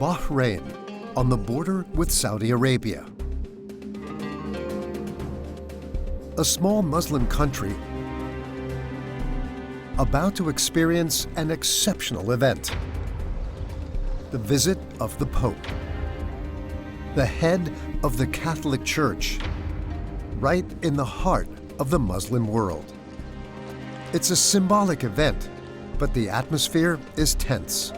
Bahrain, on the border with Saudi Arabia. A small Muslim country about to experience an exceptional event. The visit of the Pope, the head of the Catholic Church, right in the heart of the Muslim world. It's a symbolic event, but the atmosphere is tense.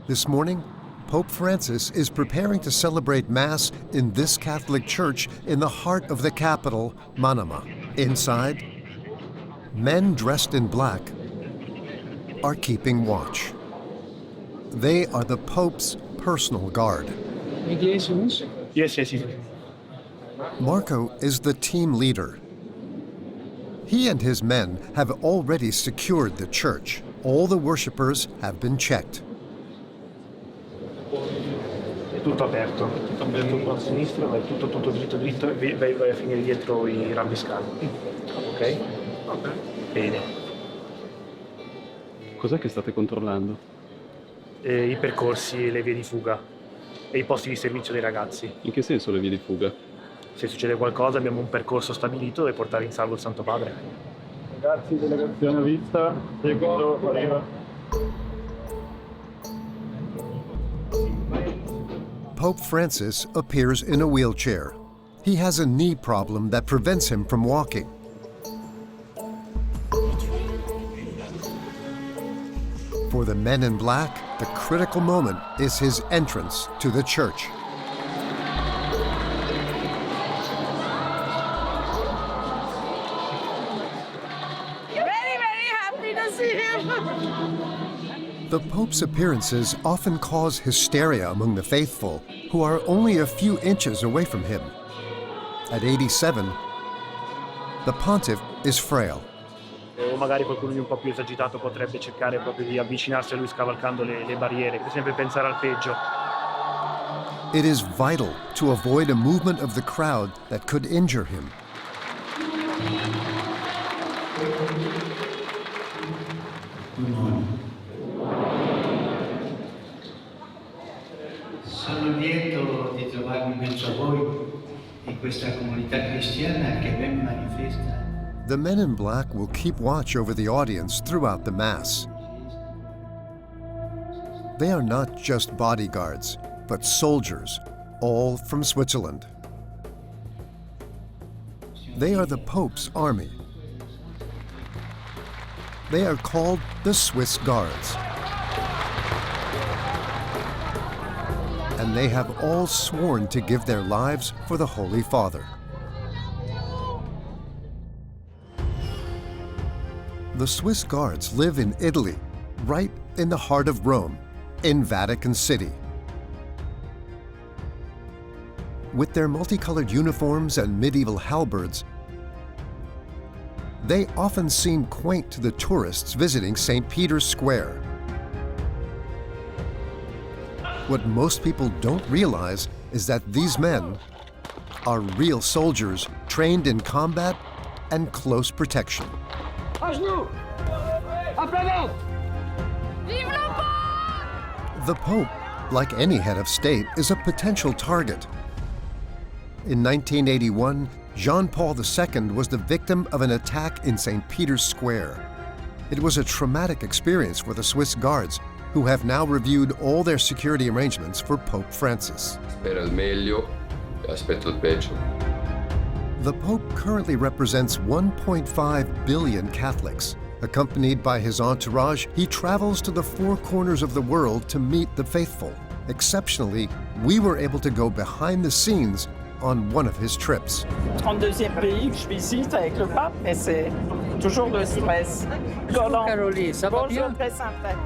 This morning, Pope Francis is preparing to celebrate Mass in this Catholic church in the heart of the capital, Manama. Inside, men dressed in black are keeping watch. They are the Pope's personal guard. Yes. Marco is the team leader. He and his men have already secured the church. All the worshippers have been checked. Tutto aperto a sinistra, vai tutto dritto e vai a finire dietro i rampiscati. Ok? Ok. Bene. Cos'è che state controllando? I percorsi, le vie di fuga e i posti di servizio dei ragazzi. In che senso le vie di fuga? Se succede qualcosa abbiamo un percorso stabilito dove portare in salvo il Santo Padre. Ragazzi, delegazione a vista, seguito, arriva. Pope Francis appears in a wheelchair. He has a knee problem that prevents him from walking. For the men in black, the critical moment is his entrance to the church. Very happy to see him. The Pope's appearances often cause hysteria among the faithful, who are only a few inches away from him. At 87, the pontiff is frail. O magari qualcuno di un po' più esagitato potrebbe cercare proprio di avvicinarsi a lui scavalcando le barriere, per sempre pensare al peggio. It is vital to avoid a movement of the crowd that could injure him. Sono lieto di trovarmi in mezzo a voi, in questa comunità cristiana che ben manifesta. The men in black will keep watch over the audience throughout the Mass. They are not just bodyguards, but soldiers, all from Switzerland. They are the Pope's army. They are called the Swiss Guards. And they have all sworn to give their lives for the Holy Father. The Swiss Guards live in Italy, right in the heart of Rome, in Vatican City. With their multicolored uniforms and medieval halberds, they often seem quaint to the tourists visiting St. Peter's Square. What most people don't realize is that these men are real soldiers trained in combat and close protection. The Pope, like any head of state, is a potential target. In 1981, Jean Paul II was the victim of an attack in St. Peter's Square. It was a traumatic experience for the Swiss Guards, who have now reviewed all their security arrangements for Pope Francis. Spera il meglio e aspetto il peggio. The Pope currently represents 1.5 billion Catholics. Accompanied by his entourage, he travels to the four corners of the world to meet the faithful. Exceptionally, we were able to go behind the scenes on one of his trips. 32e pays que je visite avec le pape, mais c'est toujours le stress. Caroline, ça va bien? Bonjour, très sympa.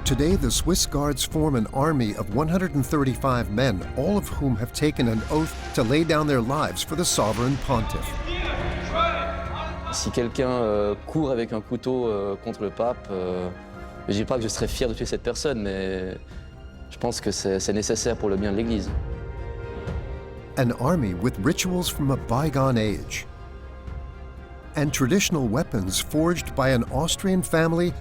Today, the Swiss Guards form an army of 135 men, all of whom have taken an oath to lay down their lives for the sovereign pontiff. Si quelqu'un court avec un couteau contre le pape, je ne dis pas que je serais fier de tuer cette personne, mais je pense que c'est nécessaire pour le bien de l'Église. An army with rituals from a bygone age. and traditional weapons forged by an Austrian family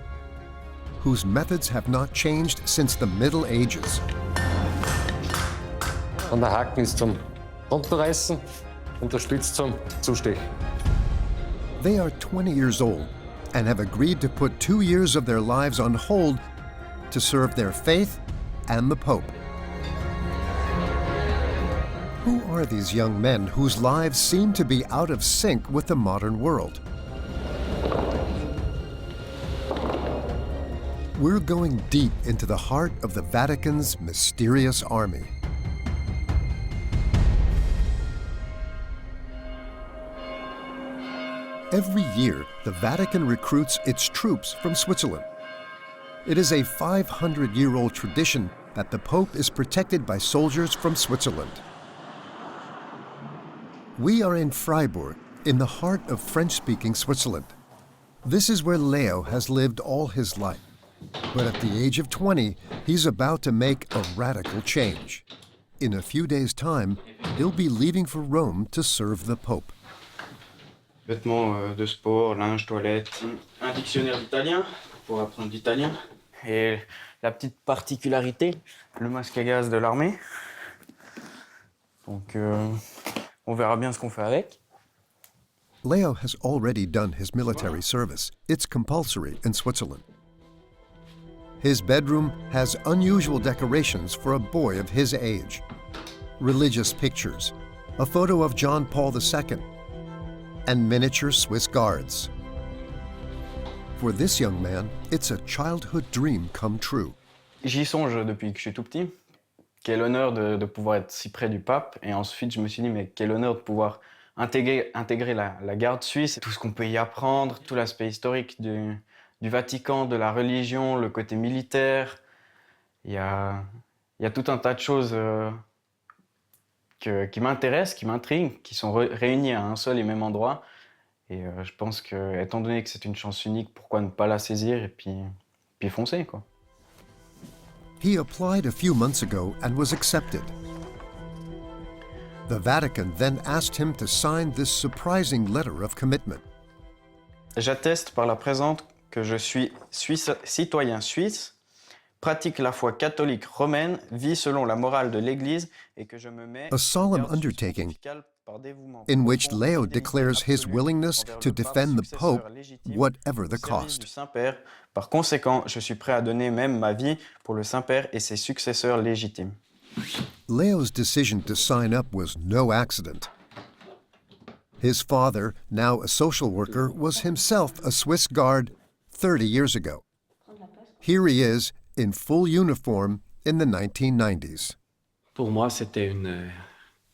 whose methods have not changed since the Middle Ages. Und der Haken ist zum Runterreißen und der Spitz zum Zustechen. They are 20 years old and have agreed to put 2 years of their lives on hold to serve their faith and the Pope. Who are these young men whose lives seem to be out of sync with the modern world? We're going deep into the heart of the Vatican's mysterious army. Every year, the Vatican recruits its troops from Switzerland. It is a 500-year-old tradition that the Pope is protected by soldiers from Switzerland. We are in Freiburg, in the heart of French-speaking Switzerland. This is where Leo has lived all his life. But at the age of 20, he's about to make a radical change. In a few days' time, he'll be leaving for Rome to serve the Pope. Vêtements de sport, linge, toilette, un dictionnaire d'italien pour apprendre l'italien. Et la petite particularité, le masque à gaz de l'armée. Donc on verra bien ce qu'on fait avec. Leo has already done his military service. It's compulsory in Switzerland. His bedroom has unusual decorations for a boy of his age. Religious pictures, a photo of John Paul II, and miniature Swiss guards. For this young man, it's a childhood dream come true. J'y songe depuis que je suis tout petit. Quel honneur de pouvoir être si près du pape. Et ensuite, je me suis dit, mais quel honneur de pouvoir intégrer la garde suisse, tout ce qu'on peut y apprendre, tout l'aspect historique du Vatican, de la religion, le côté militaire. Il y a tout un tas de choses qui m'intéressent, qui m'intriguent, qui sont réunies à un seul et même endroit. Et je pense que, étant donné que c'est une chance unique, pourquoi ne pas la saisir et puis foncer, quoi. He applied a few months ago and was accepted. The Vatican then asked him to sign this surprising letter of commitment. J'atteste par la présente que je suis citoyen suisse, pratique la foi catholique romaine, vis selon la morale de l'Église et que je me mets A solemn undertaking in which Leo declares his willingness to defend the Pope, whatever the cost. Saint-Père. Par conséquent, je suis prêt à donner même ma vie pour le Saint-Père et ses successeurs légitimes. Leo's decision to sign up was no accident. His father, now a social worker, was himself a Swiss guard 30 years ago. Here he is, in full uniform, in the 1990s. Pour moi, c'était une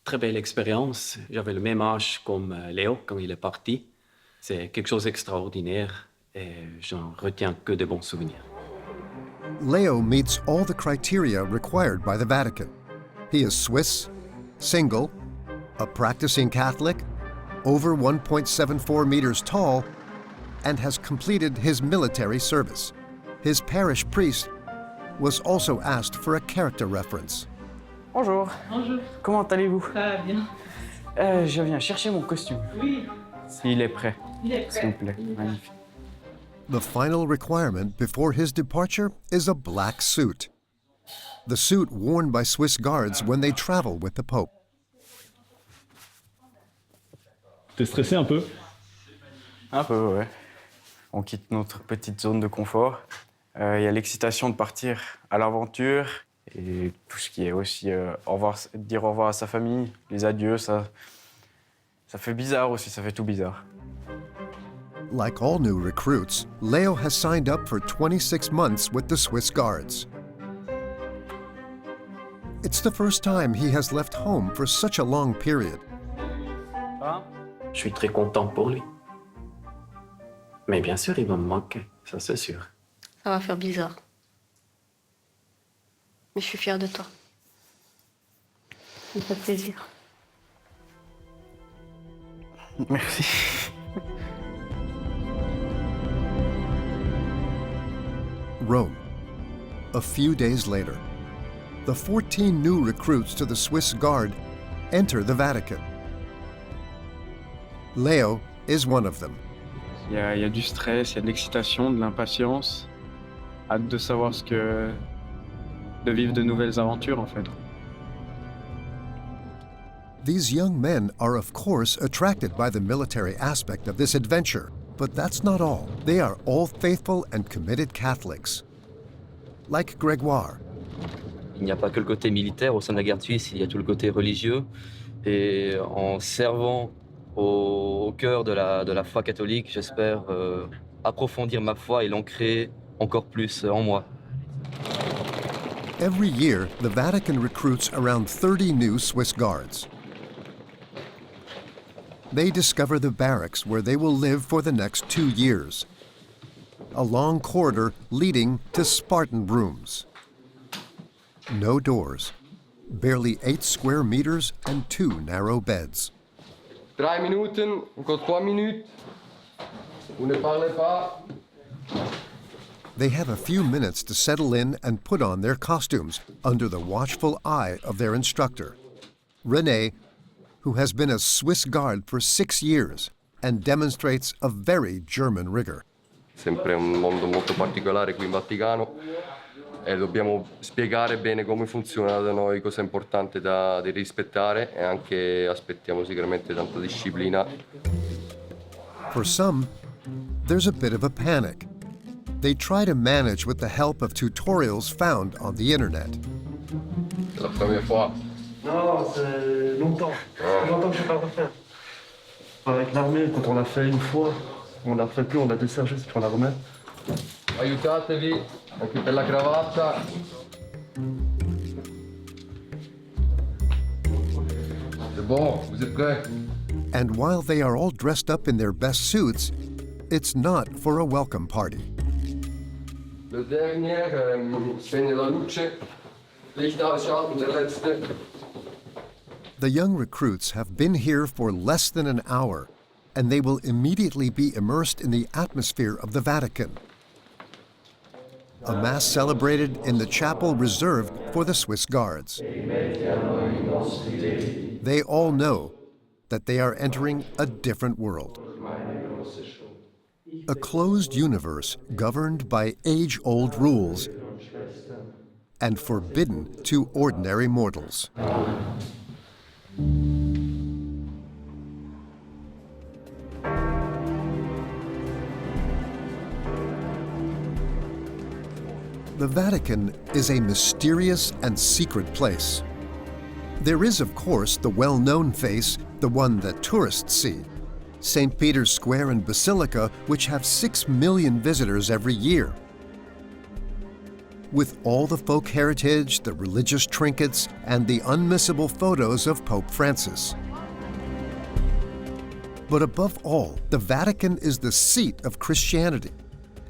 très belle expérience. J'avais le même âge comme Léo quand il est parti. C'est quelque chose d'extraordinaire et j'en retiens que de bons souvenirs. Leo meets all the criteria required by the Vatican. He is Swiss, single, a practicing Catholic, over 1.74 meters tall, and has completed his military service. His parish priest was also asked for a character reference. Bonjour. Bonjour. Comment allez-vous? Ça va bien. Je viens chercher mon costume. Oui. Il est prêt. Il est S'il vous prêt. plaît. Magnifique. The final requirement before his departure is a black suit. The suit worn by Swiss guards when they travel with the Pope. T'es stressé un peu? Un peu, ouais. On quitte notre petite zone de confort. Il y a l'excitation de partir à l'aventure et tout ce qui est aussi dire au revoir à sa famille, les adieux, ça fait bizarre aussi, ça fait tout bizarre. Like all new recruits, Leo has signed up for 26 months with the Swiss Guards. It's the first time he has left home for such a long period. Je suis très content pour lui. Mais bien sûr, il va me manquer, ça c'est sûr. Ça va faire bizarre. Mais je suis fière de toi. Ça me fait plaisir. Merci. Rome. A few days later, the 14 new recruits to the Swiss Guard enter the Vatican. Leo is one of them. Il y a du stress, il y a de l'excitation, de l'impatience. Hâte de savoir de vivre de nouvelles aventures en fait. These young men are of course attracted by the military aspect of this adventure, but that's not all. They are all faithful and committed Catholics. Like Grégoire. Il n'y a pas que le côté militaire au sein de la garde suisse, il y a tout le côté religieux. Et en servant au cœur de la foi catholique, j'espère approfondir ma foi et l'ancrer encore plus en moi. Every year, the Vatican recruits around 30 new Swiss guards. They discover the barracks where they will live for the next 2 years. A long corridor leading to Spartan rooms. No doors, barely 8 square meters and 2 narrow beds. 3 minuten, encore 3 minutes. Vous ne parlez pas. They have a few minutes to settle in and put on their costumes under the watchful eye of their instructor, René, who has been a Swiss guard for 6 years and demonstrates a very German rigor. Sempre un mondo molto particolare qui in Vaticano e dobbiamo spiegare bene come funziona da noi, cosa è importante da rispettare e anche aspettiamo sicuramente tanta disciplina. For some, there's a bit of a panic. They try to manage with the help of tutorials found on the internet. C'est la première fois. Non, c'est longtemps. Longtemps que je n'ai pas refait. Avec l'armée, quand on l'a fait une fois, on ne la refait plus, on la dessert juste puis on la remet. Aiutatevi, anche per la cravatta. C'est bon, vous êtes prêts? And while they are all dressed up in their best suits, it's not for a welcome party. Le dernier, spegne la luce, Licht ausschalten, der letzte. The young recruits have been here for less than an hour, and they will immediately be immersed in the atmosphere of the Vatican. A mass celebrated in the chapel reserved for the Swiss guards. They all know that they are entering a different world. A closed universe governed by age-old rules and forbidden to ordinary mortals. The Vatican is a mysterious and secret place. There is, of course, the well-known face, the one that tourists see, St. Peter's Square and Basilica, which have 6 million visitors every year. With all the folk heritage, the religious trinkets, and the unmissable photos of Pope Francis. But above all, the Vatican is the seat of Christianity,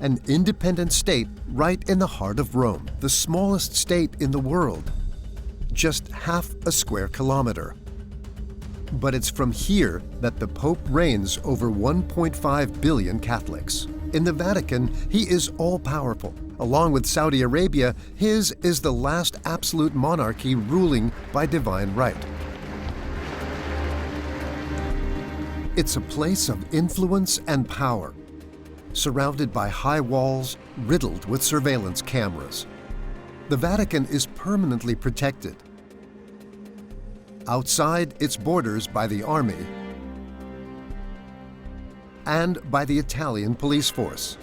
an independent state right in the heart of Rome, the smallest state in the world, just half a square kilometer. But it's from here that the Pope reigns over 1.5 billion Catholics. In the Vatican, he is all-powerful. Along with Saudi Arabia, his is the last absolute monarchy ruling by divine right. It's a place of influence and power, surrounded by high walls, riddled with surveillance cameras. The Vatican is permanently protected. Outside its borders by the army and by the Italian police force.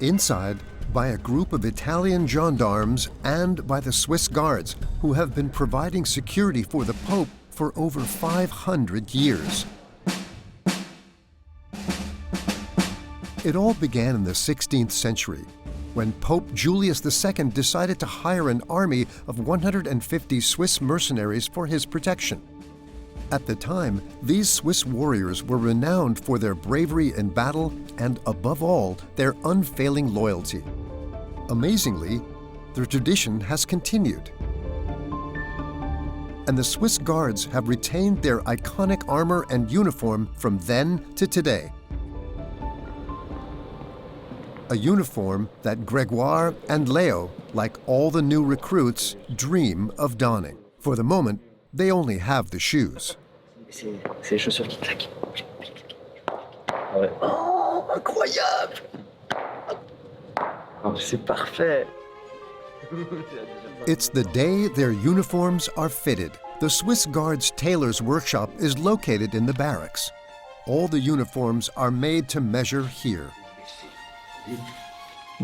Inside by a group of Italian gendarmes and by the Swiss guards who have been providing security for the Pope for over 500 years. It all began in the 16th century, when Pope Julius II decided to hire an army of 150 Swiss mercenaries for his protection. At the time, these Swiss warriors were renowned for their bravery in battle and, above all, their unfailing loyalty. Amazingly, the tradition has continued. And the Swiss Guards have retained their iconic armor and uniform from then to today. A uniform that Grégoire and Léo, like all the new recruits, dream of donning. For the moment, they only have the shoes. C'est les chaussures qui claquent. Ah ouais. Oh, incroyable! Oh, c'est parfait! It's the day their uniforms are fitted. The Swiss Guards tailor's workshop is located in the barracks. All the uniforms are made to measure here.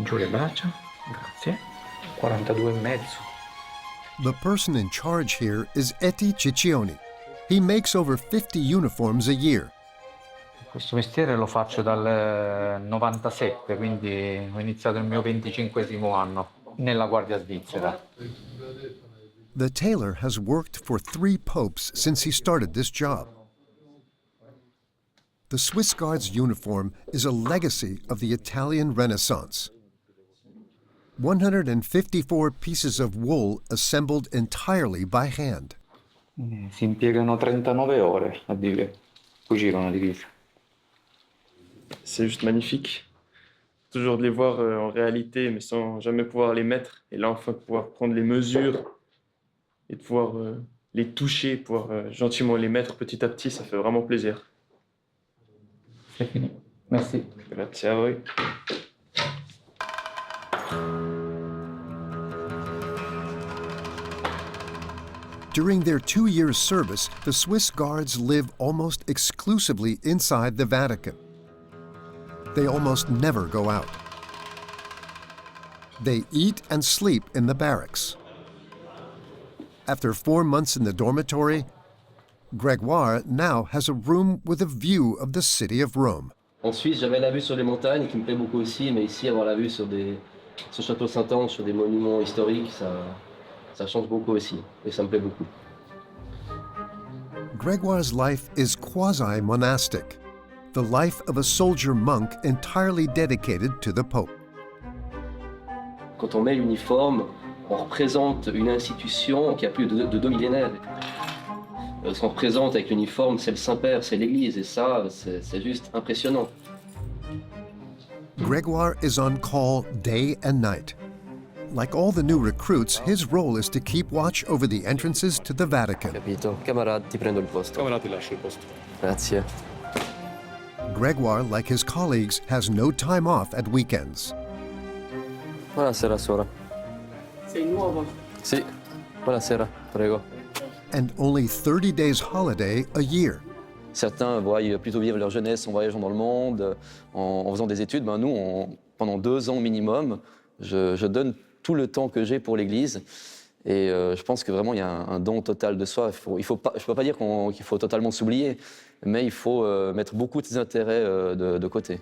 Giù le braccia, grazie. 42,5. The person in charge here is Eti Ciccioni. He makes over 50 uniforms a year. Questo mestiere lo faccio dal 97, quindi ho iniziato il mio 25° anno nella Guardia Svizzera. The tailor has worked for 3 popes since he started this job. The Swiss Guards uniform is a legacy of the Italian Renaissance. 154 pieces of wool assembled entirely by hand. Si impiegano 39 ore a cucire una divisa. C'est juste magnifique. Toujours de les voir en réalité, mais sans jamais pouvoir les mettre. Et là, enfin, de pouvoir prendre les mesures et de pouvoir les toucher, pouvoir gentiment les mettre petit à petit, ça fait vraiment plaisir. C'est fini. Merci. Grazie a voi. During their 2 years' service, the Swiss Guards live almost exclusively inside the Vatican. They almost never go out. They eat and sleep in the barracks. After 4 months in the dormitory, Grégoire now has a room with a view of the city of Rome. En Suisse, j'avais la vue sur les montagnes qui me plaît beaucoup aussi, mais ici, avoir la vue sur Château Saint-Ange, sur des monuments historiques, ça change beaucoup aussi, et ça me plaît beaucoup. Grégoire's life is quasi-monastic, the life of a soldier monk entirely dedicated to the Pope. Quand on met l'uniforme, on représente une institution qui a plus de 2 millénaires. Ce qu'on représente avec l'uniforme, c'est le Saint-Père, c'est l'Église, et ça, c'est juste impressionnant. Grégoire is on call day and night. Like all the new recruits, his role is to keep watch over the entrances to the Vatican. Capito. Camarade, ti prendo il posto. Camarade, ti lascio il posto. Grazie. Grégoire, like his colleagues, has no time off at weekends. Buonasera, suora. Sei nuovo. Sì, buonasera, prego. And only 30 days holiday a year. Certains voient plutôt vivre leur jeunesse en voyageant dans le monde, en faisant des études. Ben nous, pendant 2 ans minimum, je donne tout le temps que j'ai pour l'Église. Et je pense que vraiment, il y a un don total de soi. Je ne peux pas dire qu'il faut totalement s'oublier, mais il faut mettre beaucoup de ses intérêts de côté.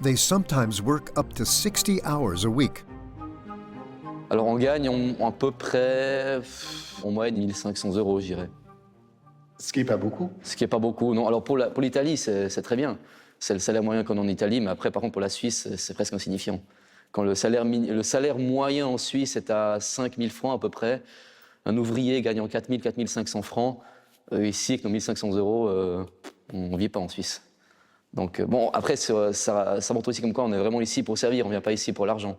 They sometimes work up to 60 hours a week. Alors on gagne à peu près, en moyenne, 1 500 €, je dirais. Ce qui n'est pas beaucoup. Ce qui n'est pas beaucoup, non. Alors pour l'Italie, c'est très bien. C'est le salaire moyen qu'on a en Italie, mais après, par contre, pour la Suisse, c'est presque insignifiant. Quand le salaire moyen en Suisse est à 5 000 francs à peu près, un ouvrier gagnant 4 000, 4 500 francs, ici, avec nos 1 500 €, on ne vit pas en Suisse. Donc bon, après, ça montre aussi comme quoi on est vraiment ici pour servir, on ne vient pas ici pour l'argent.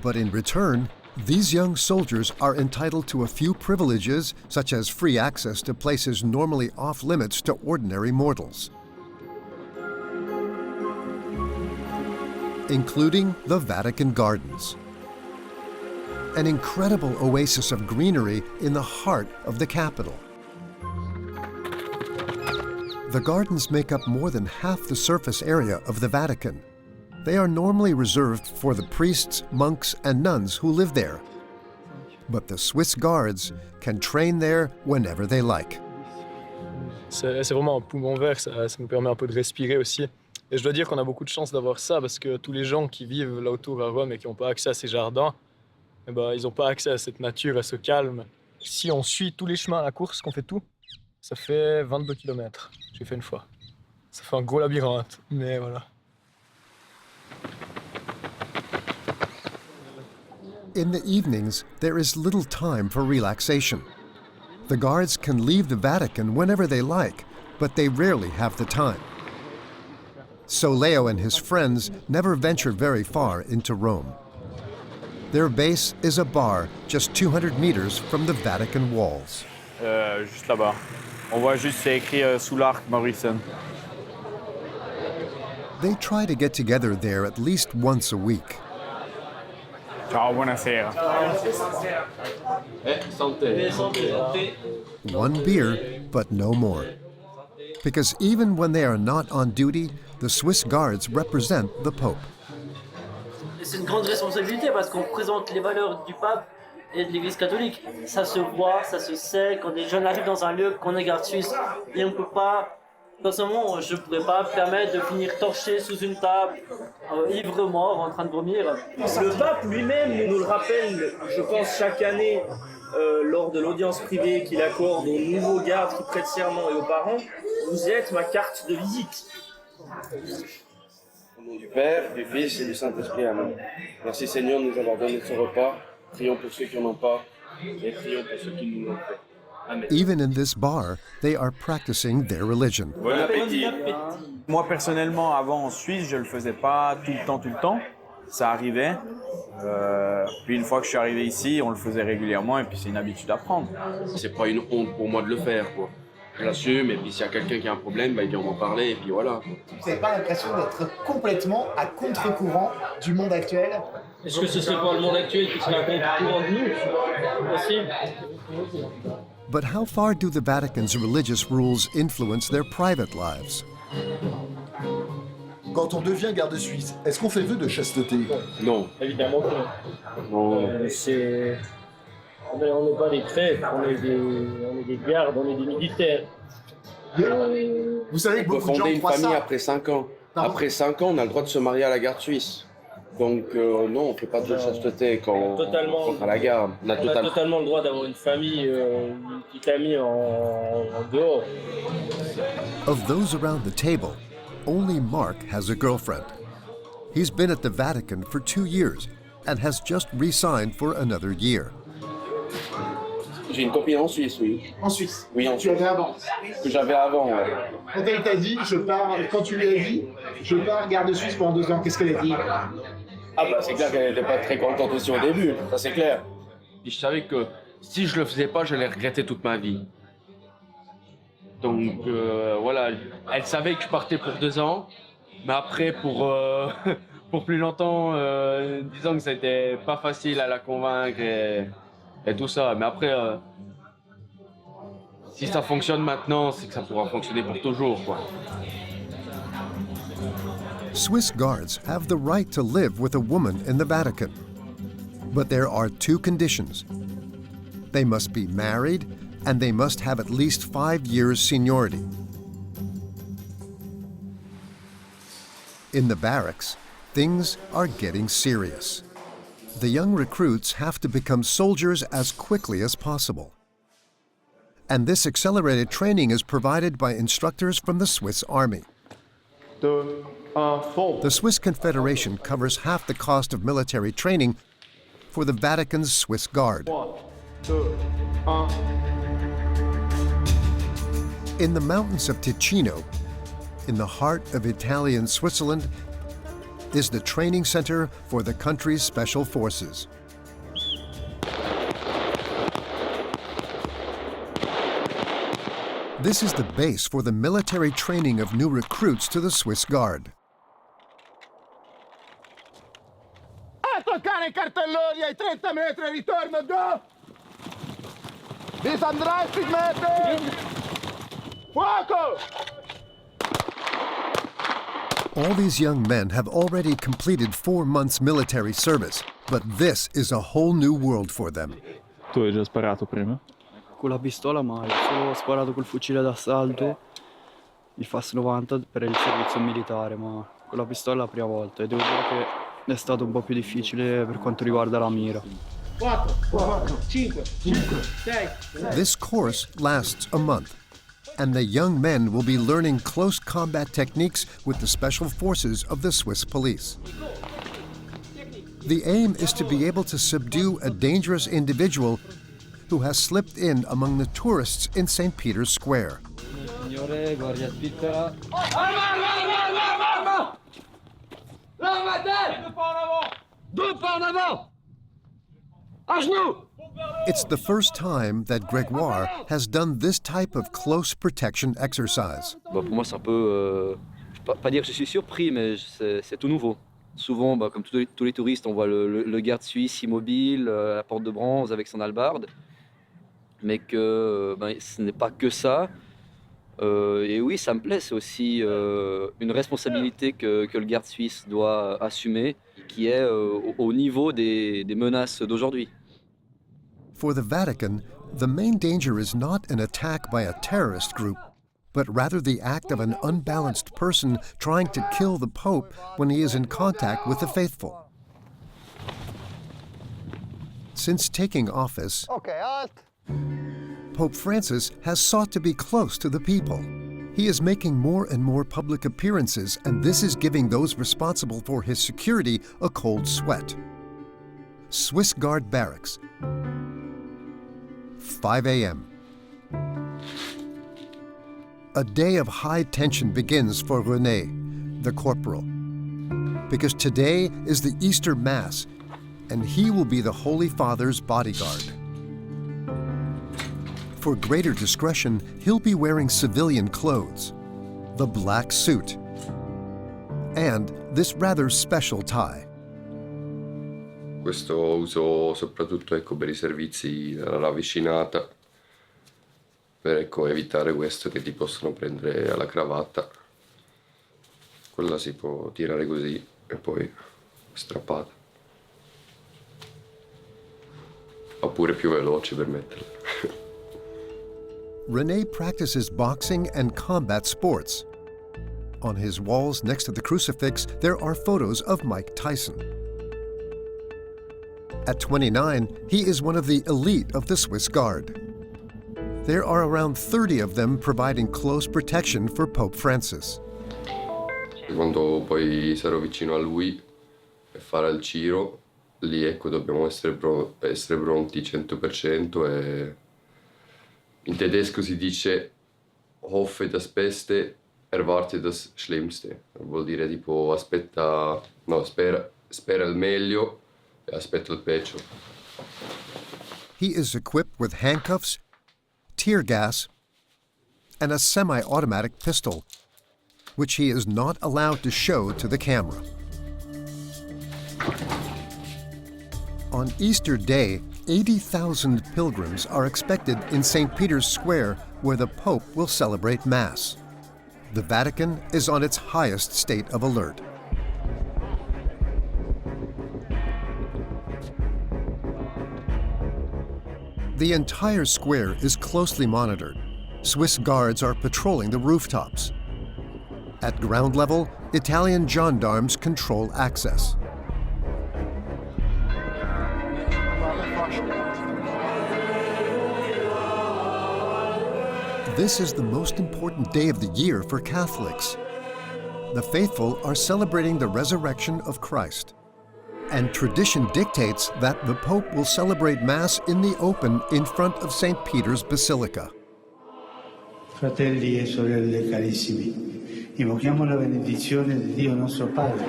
But in return, these young soldiers are entitled to a few privileges, such as free access to places normally off-limits to ordinary mortals, including the Vatican Gardens, an incredible oasis of greenery in the heart of the capital. The gardens make up more than half the surface area of the Vatican. They are normally reserved for the priests, monks, and nuns who live there. But the Swiss Guards can train there whenever they like. C'est vraiment un poumon vert, ça nous permet un peu de respirer aussi. Et je dois dire qu'on a beaucoup de chance d'avoir ça parce que tous les gens qui vivent là autour à Rome et qui n'ont pas accès à ces jardins, eh ben, ils n'ont pas accès à cette nature, à ce calme. Si on suit tous les chemins à la course, qu'on fait tout, ça fait 22 km. J'ai fait une fois. Ça fait un gros labyrinthe, mais voilà. In the evenings, there is little time for relaxation. The guards can leave the Vatican whenever they like, but they rarely have the time. So Leo and his friends never venture very far into Rome. Their base is a bar just 200 meters from the Vatican walls. Juste là-bas. On voit juste, c'est écrit sous l'arc Mauricien. They try to get together there at least once a week. Ciao, buonasera. Santé. One beer, but no more. Because even when they are not on duty, the Swiss guards represent the Pope. C'est une grande responsabilité parce qu'on représente les valeurs du pape et de l'Église catholique. Ça se voit, ça se sait, quand des jeunes arrivent dans un lieu, qu'on est garde suisse, et on peut pas, personnellement, je ne pourrais pas me permettre de finir torché sous une table, ivre mort, en train de vomir. Le pape lui-même nous le rappelle, je pense, chaque année, lors de l'audience privée qu'il accorde aux nouveaux gardes qui prêtent serment et aux parents, vous êtes ma carte de visite. Au nom du Père, du Fils et du Saint-Esprit, Amen. Merci Seigneur de nous avoir donné ce repas. Prions pour ceux qui n'en ont pas et prions pour ceux qui nous l'ont fait. Amen. Even in this bar, they are practicing their religion. Bon appétit. Moi personnellement, avant en Suisse, je le faisais pas tout le temps. Ça arrivait. Puis une fois que je suis arrivé ici, on le faisait régulièrement et puis c'est une habitude à prendre. C'est pas une honte pour moi de le faire, quoi. Je l'assume et puis s'il y a quelqu'un qui a un problème, il vient m'en parler et puis voilà. Vous n'avez pas l'impression d'être complètement à contre-courant du monde actuel? Est-ce que ce serait pas le monde actuel qui serait à contre-courant de nous aussi? But how far do the Vatican's religious rules influence their private lives? Quand on devient garde suisse, est-ce qu'on fait vœu de chasteté? Non. Évidemment que non. Non. On n'est pas des prêtres, on est des gardes, on est des militaires. Vous savez que On peut beaucoup de gens fonder une croient famille ça. après 5 ans. Pardon? Après 5 ans, on a le droit de se marier à la garde suisse. Donc non, on ne fait pas de chasteté quand on rentre à la garde. On a totalement le droit d'avoir une famille, une petite amie en dehors. Of those around the table, only Mark has a girlfriend. He's been at the Vatican for 2 years and has just re-signed for another year. J'ai une copine en Suisse, oui. En Suisse? Oui, en Tu Suisse. avais avant? Que j'avais avant, ouais. Quand elle t'a dit, quand tu lui as dit, je pars garde suisse pendant 2 ans, qu'est-ce qu'elle a dit? Ah bah c'est clair qu'elle n'était pas très contente aussi au début, ça c'est clair. Puis je savais que si je le faisais pas, j'allais regretter toute ma vie. Donc voilà, elle savait que je partais pour 2 ans, mais après pour plus longtemps, disons que c'était pas facile à la convaincre et tout ça. Mais après, si ça fonctionne maintenant, c'est que ça pourra fonctionner pour toujours, quoi. Swiss guards have the right to live with a woman in the Vatican. But there are 2 conditions. They must be married, and they must have at least 5 years seniority. In the barracks, things are getting serious. The young recruits have to become soldiers as quickly as possible. And this accelerated training is provided by instructors from the Swiss Army. The Swiss Confederation covers half the cost of military training for the Vatican's Swiss Guard. In the mountains of Ticino, in the heart of Italian Switzerland, is the training center for the country's special forces. This is the base for the military training of new recruits to the Swiss Guard. A toccare i cartelloni ai 30 metri ritorno, go! Bis 30 metri! Fuoco! All these young men have already completed 4 months military service, but this is a whole new world for them. Tu hai già sparato prima? Con la pistola mai, solo ho sparato col fucile d'assalto, il FAS 90 per il servizio militare, ma con la pistola è la prima volta e devo dire che è stato un po' più difficile per quanto riguarda la mira. 4, 5, 6. This course lasts a month, and the young men will be learning close combat techniques with the special forces of the Swiss police. The aim is to be able to subdue a dangerous individual who has slipped in among the tourists in St. Peter's Square. Signore, guardia svizzera. Deux pas en avant! À genoux! It's the first time that Grégoire has done this type of close protection exercise. Pour moi, c'est un peu, pas dire que je suis surpris, mais c'est tout nouveau. Souvent, comme tous les touristes, on voit le garde suisse immobile à la porte de bronze avec son hallebarde, mais que ce n'est pas que ça. Et oui, ça me plaît, c'est aussi une responsabilité que le garde suisse doit assumer, qui est au niveau des menaces d'aujourd'hui. For the Vatican, the main danger is not an attack by a terrorist group, but rather the act of an unbalanced person trying to kill the Pope when he is in contact with the faithful. Since taking office, Pope Francis has sought to be close to the people. He is making more and more public appearances, and this is giving those responsible for his security a cold sweat. Swiss Guard Barracks, 5 a.m. A day of high tension begins for René, the corporal, because today is the Easter Mass, and he will be the Holy Father's bodyguard. For greater discretion, he'll be wearing civilian clothes, the black suit, and this rather special tie. Questo uso soprattutto per i servizi della ravvicinata, per evitare questo che ti possono prendere alla cravatta. Quella si può tirare così e poi strappata. Oppure più veloce per metterla. René practices boxing and combat sports. On his walls next to the crucifix, there are photos of Mike Tyson. At 29, he is one of the elite of the Swiss Guard. There are around 30 of them providing close protection for Pope Francis. Quando poi sarò vicino a lui e farà il giro, lì dobbiamo essere pronti 100% e in tedesco si dice hoffe das Beste, erwarte das Schlimmste. Vuol dire tipo spera il meglio e aspetta il peggio. He is equipped with handcuffs, tear gas, and a semi-automatic pistol, which he is not allowed to show to the camera. On Easter Day, 80,000 pilgrims are expected in St. Peter's Square, where the Pope will celebrate Mass. The Vatican is on its highest state of alert. The entire square is closely monitored. Swiss guards are patrolling the rooftops. At ground level, Italian gendarmes control access. This is the most important day of the year for Catholics. The faithful are celebrating the resurrection of Christ. And tradition dictates that the Pope will celebrate Mass in the open in front of St. Peter's Basilica. Fratelli e sorelle carissimi, invochiamo la benedizione di Dio nostro Padre.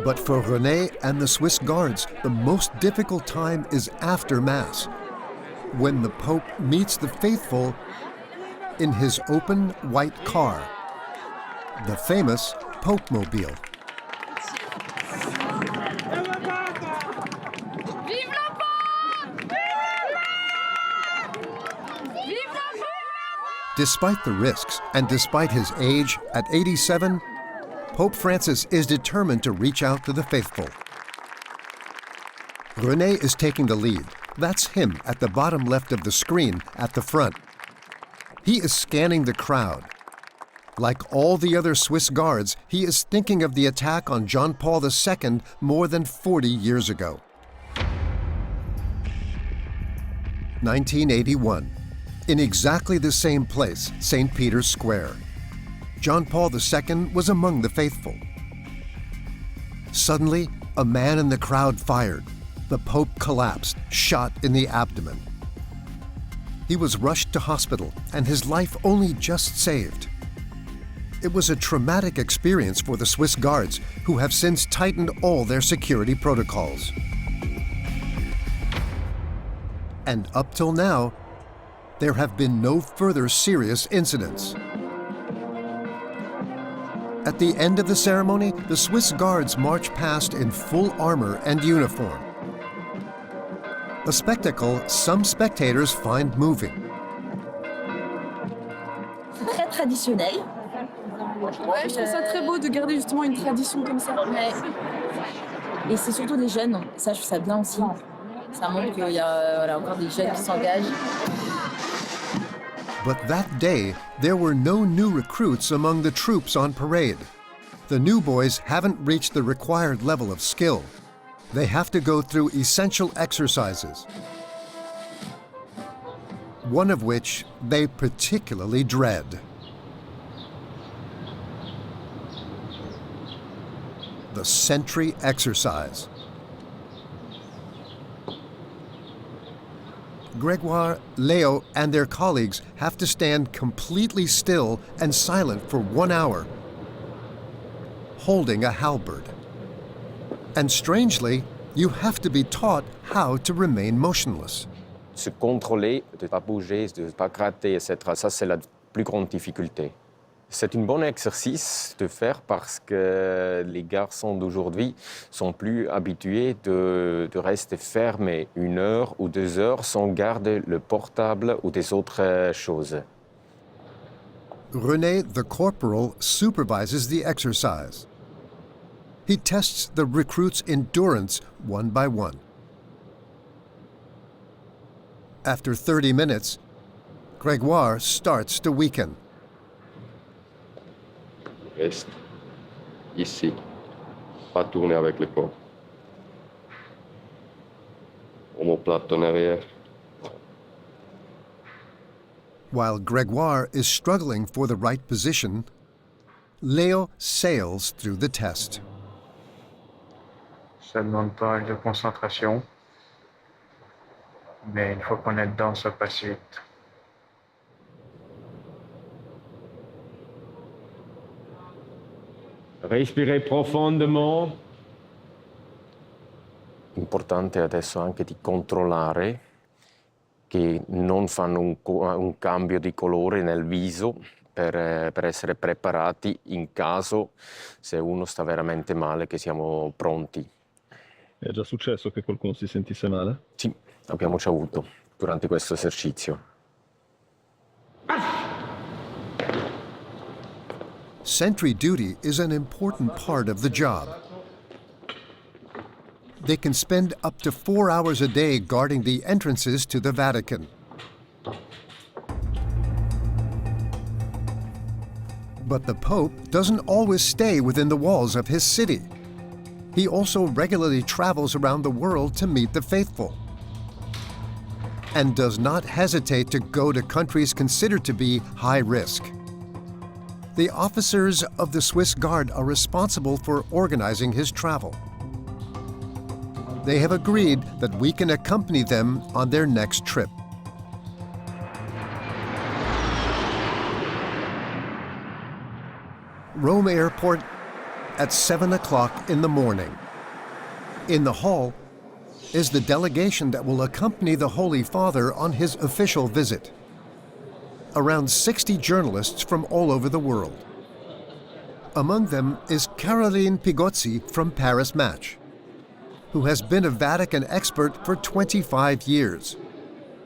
But for René and the Swiss guards, the most difficult time is after Mass, when the Pope meets the faithful in his open white car, the famous Pope-mobile. Despite the risks and despite his age, at 87, Pope Francis is determined to reach out to the faithful. René is taking the lead. That's him at the bottom left of the screen at the front. He is scanning the crowd. Like all the other Swiss guards, he is thinking of the attack on John Paul II more than 40 years ago. 1981. In exactly the same place, St. Peter's Square. John Paul II was among the faithful. Suddenly, a man in the crowd fired. The Pope collapsed, shot in the abdomen. He was rushed to hospital, and his life only just saved. It was a traumatic experience for the Swiss guards, who have since tightened all their security protocols. And up till now, there have been no further serious incidents. At the end of the ceremony, the Swiss guards march past in full armor and uniform. A spectacle some spectators find moving. Très traditionnel. Ouais, je trouve ça très beau de garder justement une tradition comme ça. Ouais. Et c'est surtout des jeunes, ça je trouve ça bien aussi. Ça montre qu'il y a voilà, encore des jeunes qui s'engagent. But that day, there were no new recruits among the troops on parade. The new boys haven't reached the required level of skill. They have to go through essential exercises, one of which they particularly dread. The Sentry exercise. Grégoire, Léo, and their colleagues have to stand completely still and silent for 1 hour, holding a halberd. And strangely, you have to be taught how to remain motionless. Se contrôler, de ne pas bouger, de ne pas gratter, etc., ça c'est la plus grande difficulté. C'est un bon exercice de faire parce que les garçons d'aujourd'hui sont plus habitués de rester fermés 1 heure ou 2 heures sans garder le portable ou des autres choses. René, the corporal, supervises the exercise. He tests the recruits' endurance one by one. After 30 minutes, Grégoire starts to weaken. Reste ici, pas tourner avec le corps. Omoplate en arrière. While Grégoire is struggling for the right position, Léo sails through the test. Ça demande pas mal de concentration, mais une fois qu'on est dedans, ça passe vite. Respirez profondément. Importante adesso anche di controllare che non fanno un cambio di colore nel viso per essere preparati in caso se uno sta veramente male, che siamo pronti. È già successo che qualcuno si sentisse male? Sì, abbiamo già avuto durante questo esercizio. Sentry duty is an important part of the job. They can spend up to 4 hours a day guarding the entrances to the Vatican. But the Pope doesn't always stay within the walls of his city. He also regularly travels around the world to meet the faithful, and does not hesitate to go to countries considered to be high risk. The officers of the Swiss Guard are responsible for organizing his travel. They have agreed that we can accompany them on their next trip. Rome Airport at 7 o'clock in the morning. In the hall is the delegation that will accompany the Holy Father on his official visit. Around 60 journalists from all over the world. Among them is Caroline Pigozzi from Paris Match, who has been a Vatican expert for 25 years.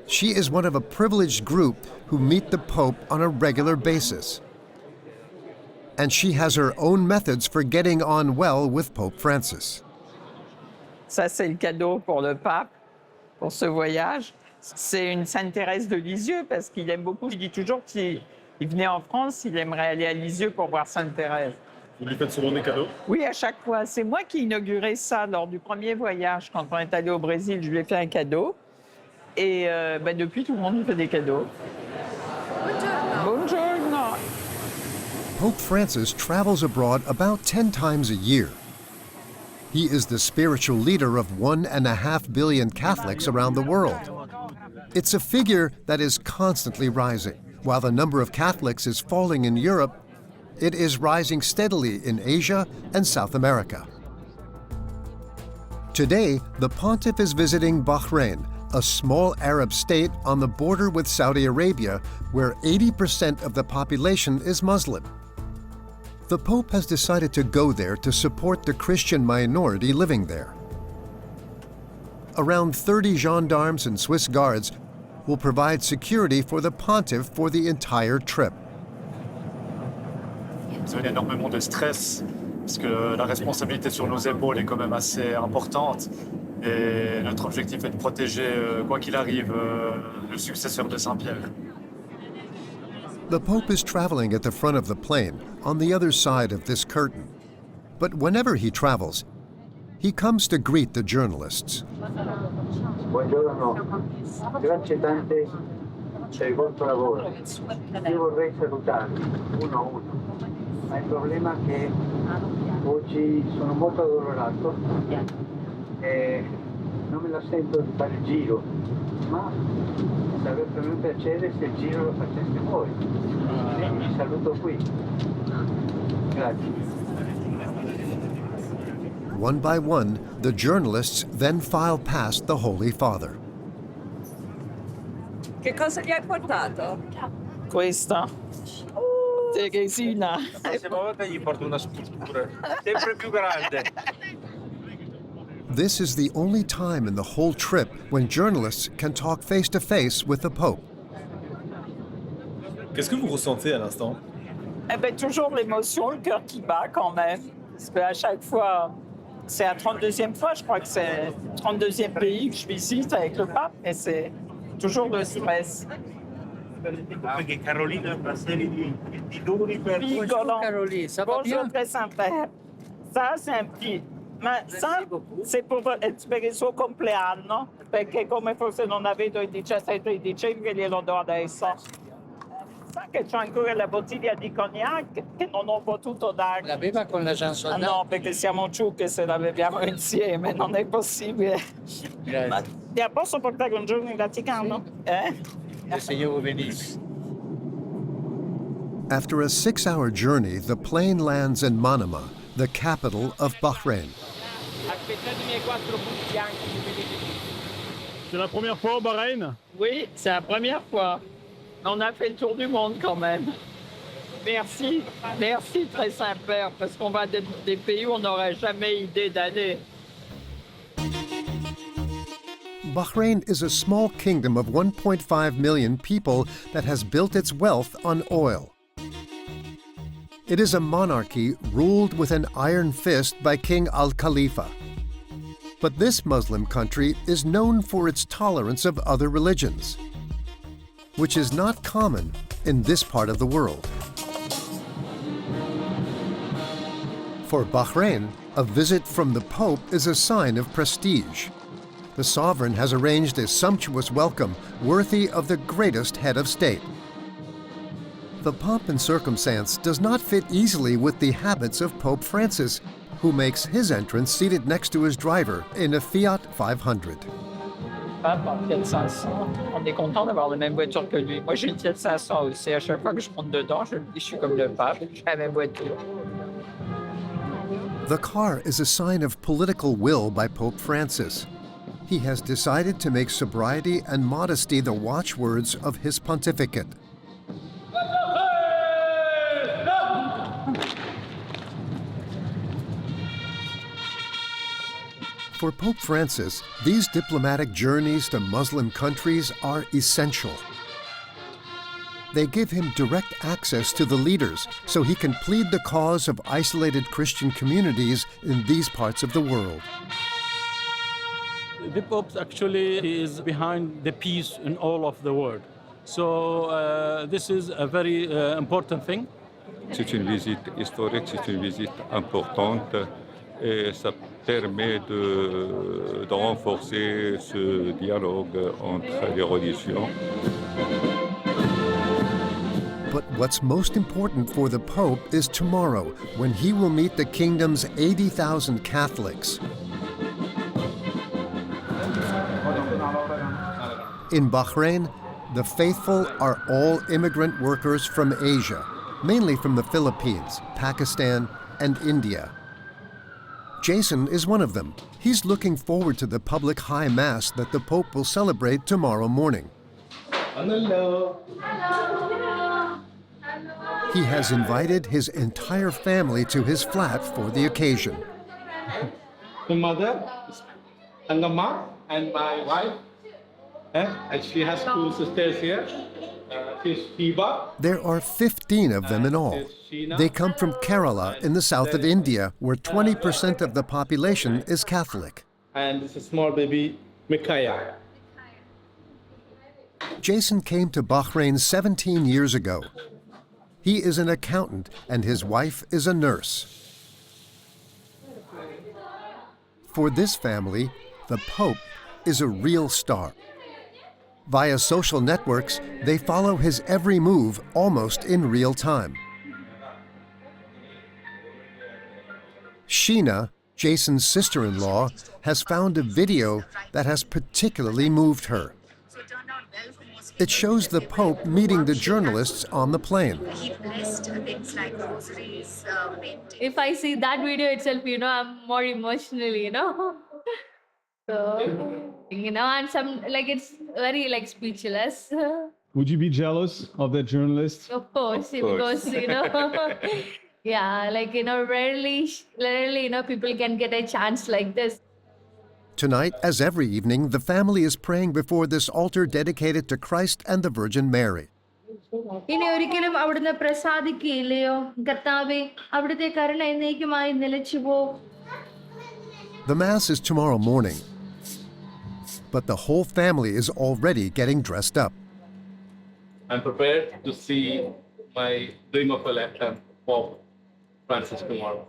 She is one of a privileged group who meet the Pope on a regular basis. And she has her own methods for getting on well with Pope Francis. Ça, c'est le cadeau pour le pape, pour ce voyage. C'est une Sainte Thérèse de Lisieux, parce qu'il aime beaucoup. Il dit toujours qu'il venait en France, il aimerait aller à Lisieux pour voir Sainte Thérèse. Vous lui faites souvent des cadeaux? Oui, à chaque fois. C'est moi qui ai inauguré ça lors du premier voyage. Quand on est allé au Brésil, je lui ai fait un cadeau. Et depuis, tout le monde lui fait des cadeaux. Buongiorno. Pope Francis travels abroad about 10 times a year. He is the spiritual leader of 1.5 billion Catholics around the world. It's a figure that is constantly rising. While the number of Catholics is falling in Europe, it is rising steadily in Asia and South America. Today, the Pontiff is visiting Bahrain, a small Arab state on the border with Saudi Arabia, where 80% of the population is Muslim. The Pope has decided to go there to support the Christian minority living there. Around 30 gendarmes and Swiss guards will provide security for the pontiff for the entire trip. Vous avez énormément de stress, parce que la responsabilité sur nos épaules est quand même assez importante. Et notre objectif est de protéger, quoi qu'il arrive, le successeur de Saint-Pierre. The Pope is traveling at the front of the plane, on the other side of this curtain. But whenever he travels, he comes to greet the journalists. Buongiorno, grazie tante per il vostro lavoro. Io vorrei salutarvi uno a uno, ma il problema è che oggi sono molto addolorato e non me la sento di fare il giro, ma sarebbe per me un piacere se il giro lo faceste voi. Vi saluto qui. Grazie. One by one, the journalists then file past the Holy Father. Che cosa gli hai portato? Questa. Teresina. La prossima volta gli porto una scultura, sempre più grande. This is the only time in the whole trip when journalists can talk face to face with the Pope. Qu'est-ce que vous ressentez à l'instant? Eh bien, toujours l'émotion, le cœur qui bat quand même. Parce qu'à chaque fois, c'est la 32e fois, je crois que c'est le 32e pays que je visite avec le pape, mais c'est toujours le stress. Perché Carolina ha una serie di doni per... Piccolo. Caroline, ça va bien? Bonjour, très Saint-Père. Ça, c'est un prix. Ma ça, c'est per il suo compleanno, perché come forse non avevo il 17 di dicembre, glielo do adesso. Sa che c'ho ancora la bottiglia di cognac che non ho potuto dare. La beva con la Janson? No, perché siamo giù che se la beviamo insieme, non è possibile. Ma la posso portare un giorno in Vaticano? Se io venissi. After a 6-hour journey, the plane lands in Manama, the capital of Bahrain. C'est la première fois au Bahreïn? Oui, c'est la première fois. On a fait le tour du monde quand même. Merci, merci très Saint-Père, parce qu'on va des pays où on n'aurait jamais idée d'aller. Bahrain is a small kingdom of 1.5 million people that has built its wealth on oil. It is a monarchy ruled with an iron fist by King Al-Khalifa. But this Muslim country is known for its tolerance of other religions, which is not common in this part of the world. For Bahrain, a visit from the Pope is a sign of prestige. The sovereign has arranged a sumptuous welcome worthy of the greatest head of state. The pomp and circumstance does not fit easily with the habits of Pope Francis, who makes his entrance seated next to his driver in a Fiat 500. Pape en Fiat 500. On est content d'avoir la même voiture que lui. Moi, j'ai une Fiat 500 aussi. À chaque fois que je monte dedans, je me dis, je suis comme le pape, j'ai la même voiture. The car is a sign of political will by Pope Francis. He has decided to make sobriety and modesty the watchwords of his pontificate. For Pope Francis, these diplomatic journeys to Muslim countries are essential. They give him direct access to the leaders so he can plead the cause of isolated Christian communities in these parts of the world. The Pope actually is behind the peace in all of the world. So this is a very important thing. C'est une visite historique, c'est une visite importante et ça permet de renforcer ce dialogue entre les religions. But what's most important for the Pope is tomorrow, when he will meet the kingdom's 80,000 Catholics. In Bahrain, the faithful are all immigrant workers from Asia, mainly from the Philippines, Pakistan, and India. Jason is one of them. He's looking forward to the public high mass that the Pope will celebrate tomorrow morning. Hello. He has invited his entire family to his flat for the occasion. My mother, Angama, and my wife. And she has two sisters here. She's Shiva. There are 15 of them in all. They come from Kerala in the south of India, where 20% of the population is Catholic. And this is small baby, Mikaya. Jason came to Bahrain 17 years ago. He is an accountant and his wife is a nurse. For this family, the Pope is a real star. Via social networks, they follow his every move almost in real time. Sheena, Jason's sister-in-law, has found a video that has particularly moved her. It shows the Pope meeting the journalists on the plane. If I see that video itself, I'm more emotional, So, and it's very very Would you be jealous of that journalist? Of course, because yeah, rarely, people can get a chance like this. Tonight, as every evening, the family is praying before this altar dedicated to Christ and the Virgin Mary. The Mass is tomorrow morning, but the whole family is already getting dressed up. I'm prepared to see my dream of a lifetime, Pope Francis tomorrow.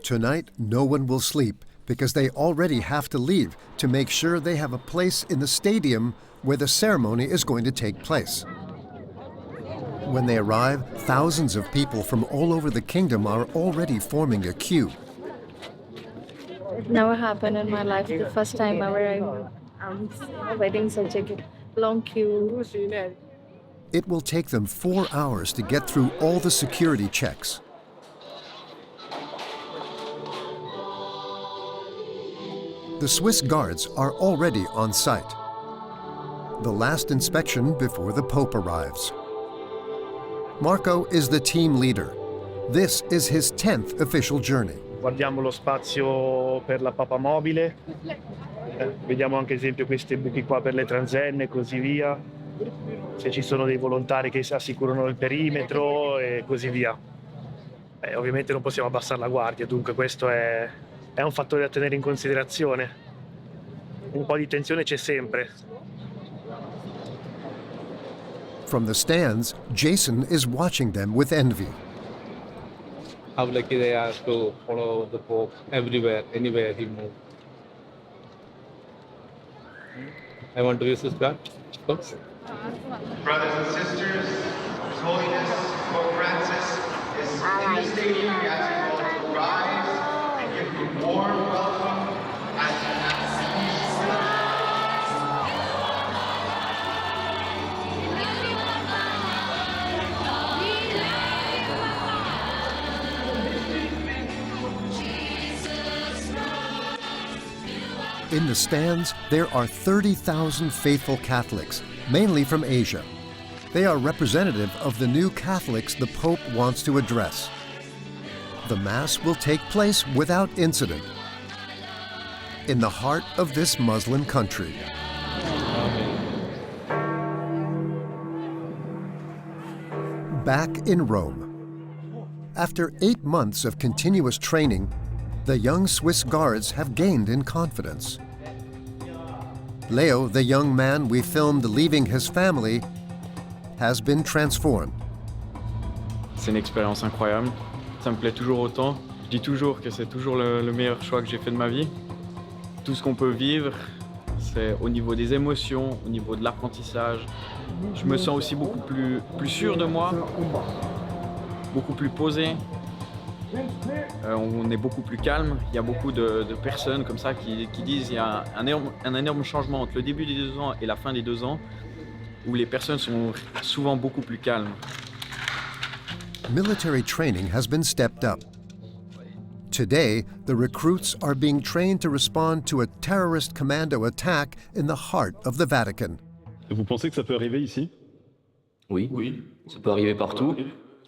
Tonight, no one will sleep because they already have to leave to make sure they have a place in the stadium where the ceremony is going to take place. When they arrive, thousands of people from all over the kingdom are already forming a queue. It never happened in my life. The first time ever I'm waiting such a long queue. It will take them 4 hours to get through all the security checks. The Swiss guards are already on site. The last inspection before the Pope arrives. Marco is the team leader. This is his 10th official journey. Guardiamo lo spazio per la papa mobile, vediamo anche ad esempio questi buchi qua per le transenne e così via, se ci sono dei volontari che assicurano il perimetro e così via. Ovviamente non possiamo abbassare la guardia, dunque questo è un fattore da tenere in considerazione. Un po' di tensione c'è sempre. From the stands, Jason is watching them with envy. How lucky they are to follow the Pope everywhere, anywhere he moves. I want to use this card. Oops. Brothers and sisters, His Holiness Pope Francis is in the stadium. We ask you all to rise and give him a warm welcome as he In the stands, there are 30,000 faithful Catholics, mainly from Asia. They are representative of the new Catholics the Pope wants to address. The Mass will take place without incident in the heart of this Muslim country. Back in Rome. After 8 months of continuous training, the young Swiss guards have gained in confidence. Leo, the young man we filmed leaving his family, has been transformed. C'est une expérience incroyable. Ça me plaît toujours autant. Je dis toujours que c'est toujours le meilleur choix que j'ai fait de ma vie. Tout ce qu'on peut vivre, c'est au niveau des émotions, au niveau de l'apprentissage. Je me sens aussi beaucoup plus sûr de moi, beaucoup plus posé. On est beaucoup plus calme. Il y a beaucoup de personnes comme ça qui disent qu'il y a un énorme changement entre le début des 2 ans et la fin des 2 ans, où les personnes sont souvent beaucoup plus calmes. Military training has been stepped up. Today, the recruits are being trained to respond to a terrorist commando attack in the heart of the Vatican. Vous pensez que ça peut arriver ici? Oui, ça peut arriver partout,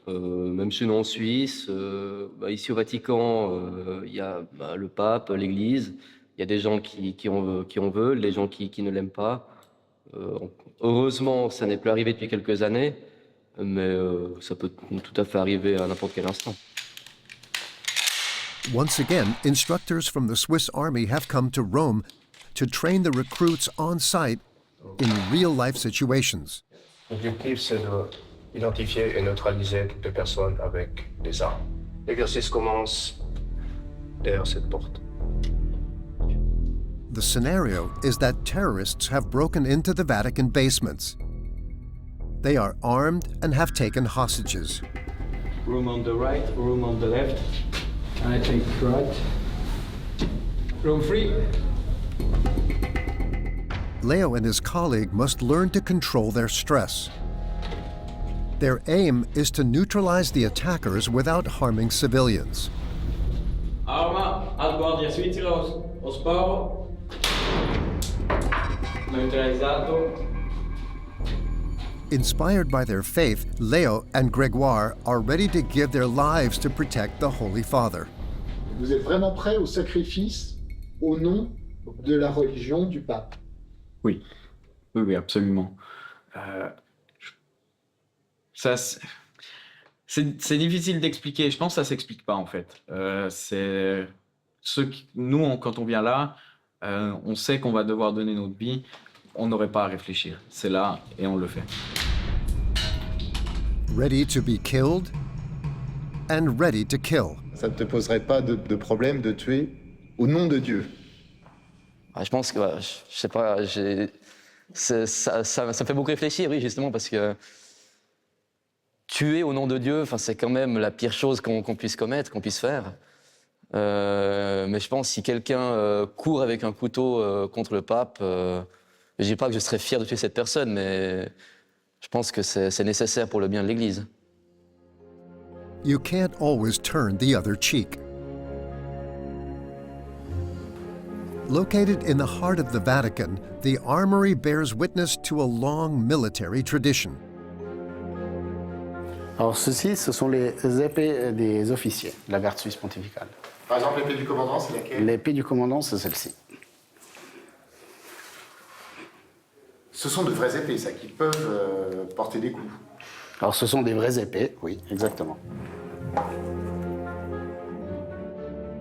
même chez nous en Suisse. Ici au Vatican, il y a le pape, l'Église. Il y a des gens qui en veulent, des gens qui ne l'aiment pas. Heureusement, ça n'est plus arrivé depuis quelques années, mais ça peut tout à fait arriver à n'importe quel instant. Once again, instructors from the Swiss Army have come to Rome to train the recruits on site in real-life situations. L'objectif, c'est d'identifier et neutraliser toutes les personnes avec des armes. L'exercice commence derrière cette porte. The scenario is that terrorists have broken into the Vatican basements. They are armed and have taken hostages. Room on the right, room on the left. I take right. Room free. Leo and his colleague must learn to control their stress. Their aim is to neutralize the attackers without harming civilians. Arma al guardia svizzero, o sparo. Neutralizzato. Inspired by their faith, Leo and Grégoire are ready to give their lives to protect the Holy Father. Vous êtes vraiment prêt au sacrifice au nom de la religion du pape? Oui, absolument. Ça, c'est difficile d'expliquer. Je pense que ça s'explique pas en fait. C'est nous, quand on vient là, on sait qu'on va devoir donner notre vie. On n'aurait pas à réfléchir. C'est là et on le fait. Ready to be killed and ready to kill. Ça ne te poserait pas de problème de tuer au nom de Dieu? Je pense que, je sais pas, ça me fait beaucoup réfléchir, oui, justement, parce que tuer au nom de Dieu, c'est quand même la pire chose qu'on puisse commettre, qu'on puisse faire. Mais je pense que si quelqu'un court avec un couteau contre le pape, je dis pas que je serais fier de tuer cette personne, mais je pense que c'est nécessaire pour le bien de l'Église. You can't always turn the other cheek. Located in the heart of the Vatican, the armory bears witness to a long military tradition. Alors ceci, ce sont les épées des officiers de la garde suisse pontificale. Par exemple, l'épée du commandant, c'est laquelle? L'épée du commandant, c'est celle-ci. Ce sont de vraies épées, ça, qui peuvent porter des coups. Alors ce sont des vraies épées, oui, exactement.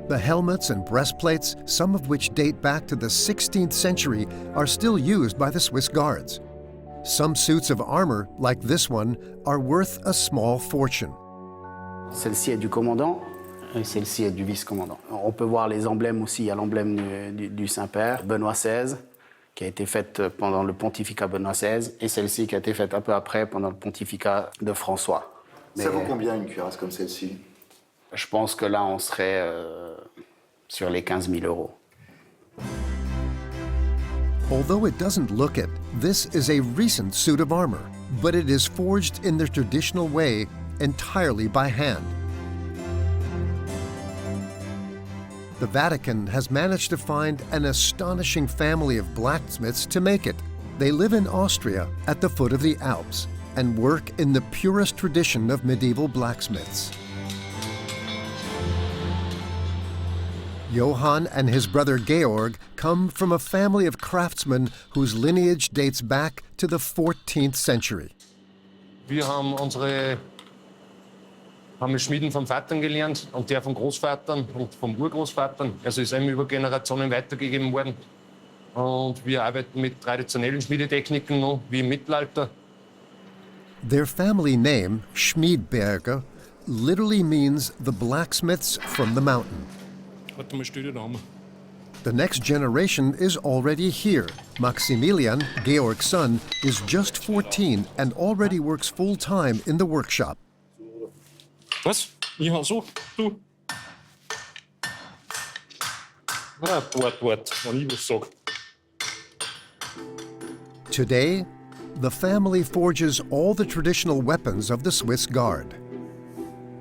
The helmets and breastplates, some of which date back to the 16th century, are still used by the Swiss Guards. Some suits of armor, like this one, are worth a small fortune. Celle-ci est du commandant et celle-ci est du vice-commandant. On peut voir les emblèmes aussi. Il y a l'emblème du Saint-Père, Benoît XVI, qui a été faite pendant le pontificat Benoît XVI, et celle-ci qui a été faite un peu après pendant le pontificat de François. Ça vaut combien une cuirasse comme celle-ci? Je pense que là, on serait sur les 15 000 euros. Although it doesn't look it, this is a recent suit of armor, but it is forged in the traditional way, entirely by hand. The Vatican has managed to find an astonishing family of blacksmiths to make it. They live in Austria at the foot of the Alps and work in the purest tradition of medieval blacksmiths. Johann and his brother Georg come from a family of craftsmen whose lineage dates back to the 14th century. Wir haben Schmieden vom Vater gelernt und der vom Großvater und vom Urgroßvater. Also ist einem über Generationen weitergegeben worden. Und wir arbeiten mit traditionellen Schmiedetechniken noch, wie im Mittelalter. Their family name, Schmiedberger, literally means the blacksmiths from the mountain. The next generation is already here. Maximilian, Georg's son, is just 14 and already works full-time in the workshop. Was? Ja, so, du. Wart. Noch nie was gesagt. Today, the family forges all the traditional weapons of the Swiss Guard.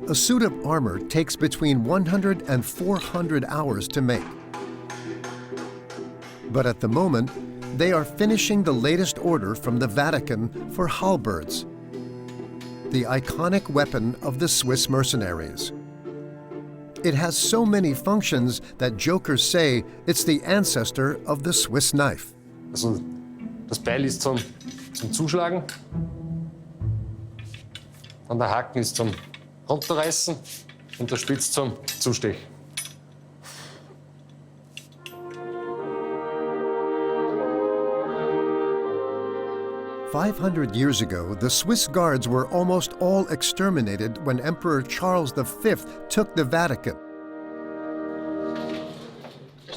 A suit of armor takes between 100 and 400 hours to make. But at the moment, they are finishing the latest order from the Vatican for halberds, the iconic weapon of the Swiss mercenaries. It has so many functions that jokers say it's the ancestor of the Swiss knife. Also, das Beil ist zum Zuschlagen. Und der Haken ist zum Runterreißen und der Spitz zum Zustechen. "500 years ago, the Swiss guards were almost all exterminated when Emperor Charles V took the Vatican.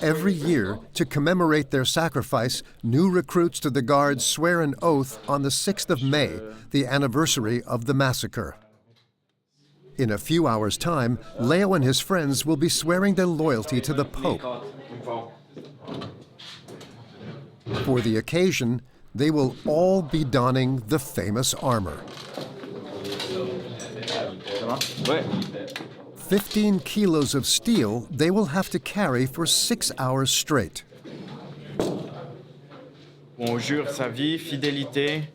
Every year, to commemorate their sacrifice, new recruits to the guards swear an oath on the 6th of May, the anniversary of the massacre. In a few hours' time, Leo and his friends will be swearing their loyalty to the Pope. For the occasion, they will all be donning the famous armor. 15 kilos of steel they will have to carry for 6 hours straight. On jure sa vie, fidélité,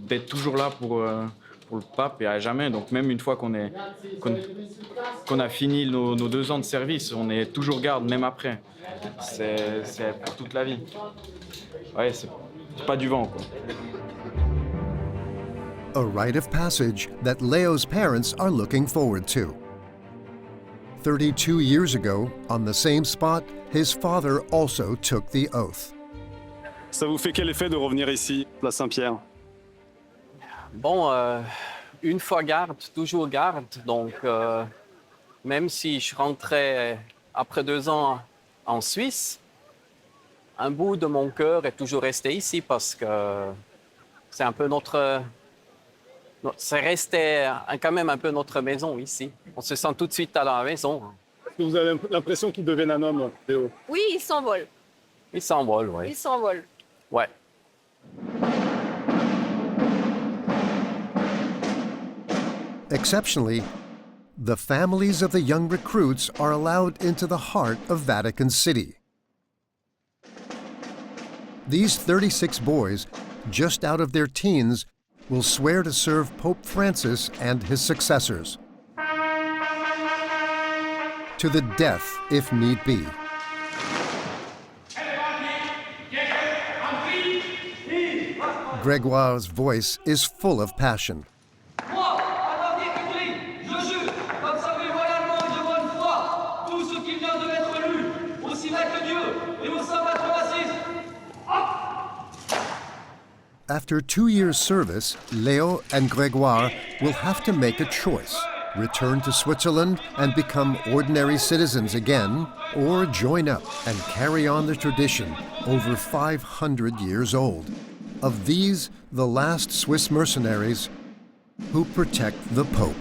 d'être toujours là pour le pape et à jamais. Donc même une fois qu'on a fini nos 2 ans de service, on est toujours garde, même après. C'est pour toute la vie. Ouais, c'est pas du vent, quoi. A rite of passage that Leo's parents are looking forward to. 32 years ago, on the same spot, his father also took the oath. Ça vous fait quel effet de revenir ici, place Saint-Pierre? Bon, une fois garde, toujours garde. Donc, même si je rentrais après 2 ans en Suisse, un bout de mon cœur est toujours resté ici parce que c'est un peu c'est resté quand même un peu notre maison ici. On se sent tout de suite à la maison. Est-ce que vous avez l'impression qu'il devienne un homme, Léo? Oui, il s'envole. Il s'envole, oui. Il s'envole. Ouais. Exceptionally, the families of the young recruits are allowed into the heart of Vatican City. These 36 boys, just out of their teens, will swear to serve Pope Francis and his successors. To the death, if need be. Grégoire's voice is full of passion. After 2 years' service, Leo and Grégoire will have to make a choice: return to Switzerland and become ordinary citizens again, or join up and carry on the tradition over 500 years old. Of these, the last Swiss mercenaries who protect the Pope.